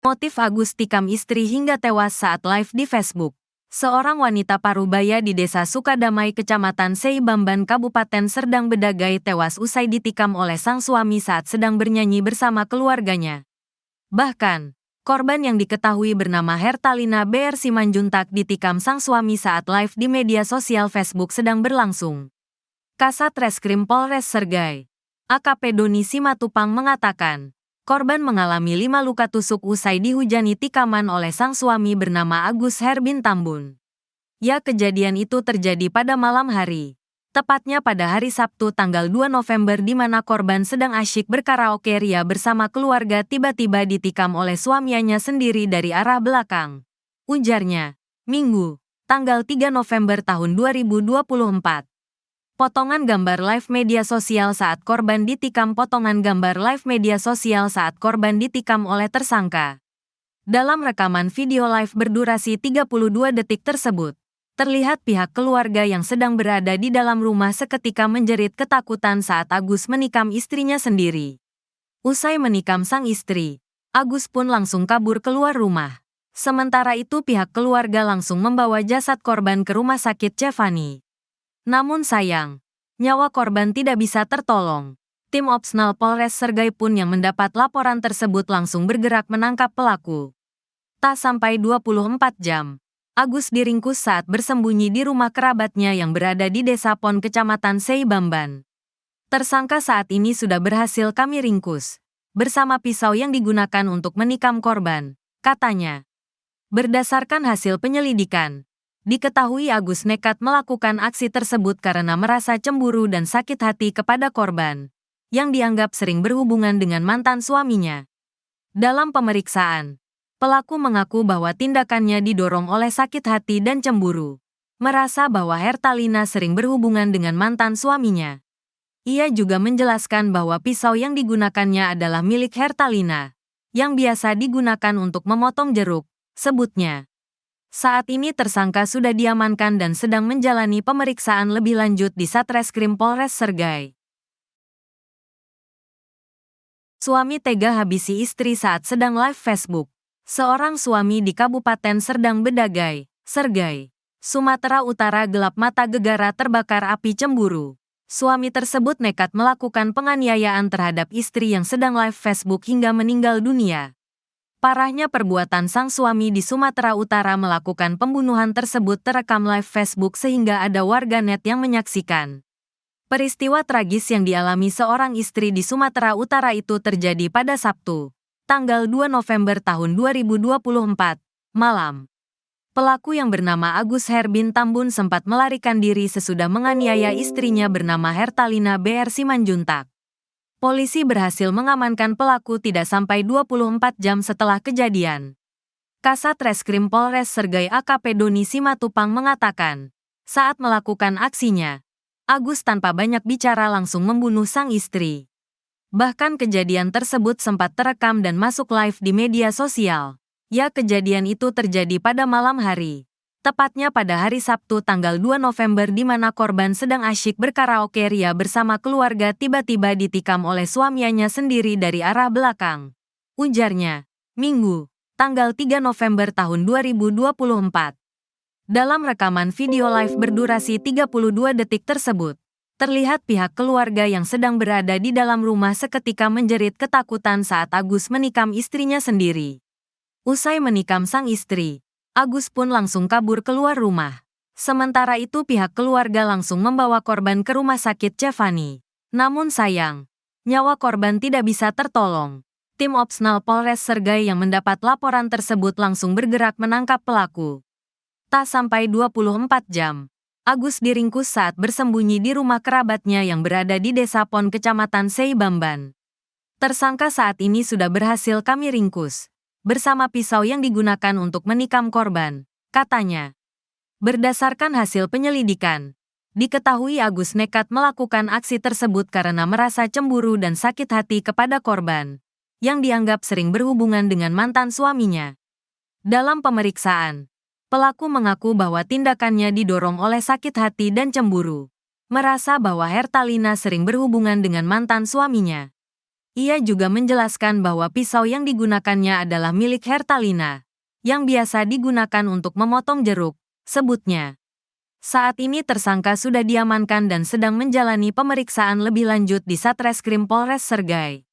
Motif Agus tikam istri hingga tewas saat live di Facebook. Seorang wanita parubaya di Desa Sukadamai, Kecamatan Seibamban, Kabupaten Serdang Bedagai tewas usai ditikam oleh sang suami saat sedang bernyanyi bersama keluarganya. Bahkan, korban yang diketahui bernama Hertalina BR Simanjuntak ditikam sang suami saat live di media sosial Facebook sedang berlangsung. Kasat Reskrim Polres Sergai, AKP Doni Simatupang mengatakan, korban mengalami 5 luka tusuk usai dihujani tikaman oleh sang suami bernama Agus Herbin Tambun. Ya, kejadian itu terjadi pada malam hari. Tepatnya pada hari Sabtu tanggal 2 November di mana korban sedang asyik berkaraoke ria bersama keluarga tiba-tiba ditikam oleh suaminya sendiri dari arah belakang. Ujarnya, Minggu, tanggal 3 November tahun 2024. Potongan gambar live media sosial saat korban ditikam. Potongan gambar live media sosial saat korban ditikam oleh tersangka. Dalam rekaman video live berdurasi 32 detik tersebut, terlihat pihak keluarga yang sedang berada di dalam rumah seketika menjerit ketakutan saat Agus menikam istrinya sendiri. Usai menikam sang istri, Agus pun langsung kabur keluar rumah. Sementara itu pihak keluarga langsung membawa jasad korban ke Rumah Sakit Cevani. Namun sayang, nyawa korban tidak bisa tertolong. Tim Opsnal Polres Sergai pun yang mendapat laporan tersebut langsung bergerak menangkap pelaku. Tak sampai 24 jam, Agus diringkus saat bersembunyi di rumah kerabatnya yang berada di Desa Pon, Kecamatan Seibamban. Tersangka saat ini sudah berhasil kami ringkus, bersama pisau yang digunakan untuk menikam korban, katanya. Berdasarkan hasil penyelidikan, diketahui Agus nekat melakukan aksi tersebut karena merasa cemburu dan sakit hati kepada korban, yang dianggap sering berhubungan dengan mantan suaminya. Dalam pemeriksaan, pelaku mengaku bahwa tindakannya didorong oleh sakit hati dan cemburu, merasa bahwa Hertalina sering berhubungan dengan mantan suaminya. Ia juga menjelaskan bahwa pisau yang digunakannya adalah milik Hertalina, yang biasa digunakan untuk memotong jeruk, sebutnya. Saat ini tersangka sudah diamankan dan sedang menjalani pemeriksaan lebih lanjut di Satreskrim Polres Sergai. Suami tega habisi istri saat sedang live Facebook. Seorang suami di Kabupaten Serdang Bedagai, Sergai, Sumatera Utara gelap mata gegara terbakar api cemburu. Suami tersebut nekat melakukan penganiayaan terhadap istri yang sedang live Facebook hingga meninggal dunia. Parahnya perbuatan sang suami di Sumatera Utara melakukan pembunuhan tersebut terekam live Facebook sehingga ada warganet yang menyaksikan. Peristiwa tragis yang dialami seorang istri di Sumatera Utara itu terjadi pada Sabtu, tanggal 2 November tahun 2024, malam. Pelaku yang bernama Agus Herbin Tambun sempat melarikan diri sesudah menganiaya istrinya bernama Hertalina BR Simanjuntak. Polisi berhasil mengamankan pelaku tidak sampai 24 jam setelah kejadian. Kasat Reskrim Polres Sergai AKP Doni Simatupang mengatakan, saat melakukan aksinya, Agus tanpa banyak bicara langsung membunuh sang istri. Bahkan kejadian tersebut sempat terekam dan masuk live di media sosial. Ya, kejadian itu terjadi pada malam hari. Tepatnya pada hari Sabtu tanggal 2 November di mana korban sedang asyik berkaraoke ria bersama keluarga tiba-tiba ditikam oleh suaminya sendiri dari arah belakang. Ujarnya, Minggu, tanggal 3 November tahun 2024. Dalam rekaman video live berdurasi 32 detik tersebut, terlihat pihak keluarga yang sedang berada di dalam rumah seketika menjerit ketakutan saat Agus menikam istrinya sendiri. Usai menikam sang istri, Agus pun langsung kabur keluar rumah. Sementara itu pihak keluarga langsung membawa korban ke Rumah Sakit Cevani. Namun sayang, nyawa korban tidak bisa tertolong. Tim Opsnal Polres Sergai yang mendapat laporan tersebut langsung bergerak menangkap pelaku. Tak sampai 24 jam, Agus diringkus saat bersembunyi di rumah kerabatnya yang berada di Desa Pon, Kecamatan Seibamban. Tersangka saat ini sudah berhasil kami ringkus, bersama pisau yang digunakan untuk menikam korban, katanya. Berdasarkan hasil penyelidikan, diketahui Agus nekat melakukan aksi tersebut karena merasa cemburu dan sakit hati kepada korban, yang dianggap sering berhubungan dengan mantan suaminya. Dalam pemeriksaan, pelaku mengaku bahwa tindakannya didorong oleh sakit hati dan cemburu, merasa bahwa Hertalina sering berhubungan dengan mantan suaminya. Ia juga menjelaskan bahwa pisau yang digunakannya adalah milik Hertalina, yang biasa digunakan untuk memotong jeruk, sebutnya. Saat ini tersangka sudah diamankan dan sedang menjalani pemeriksaan lebih lanjut di Satreskrim Polres Sergai.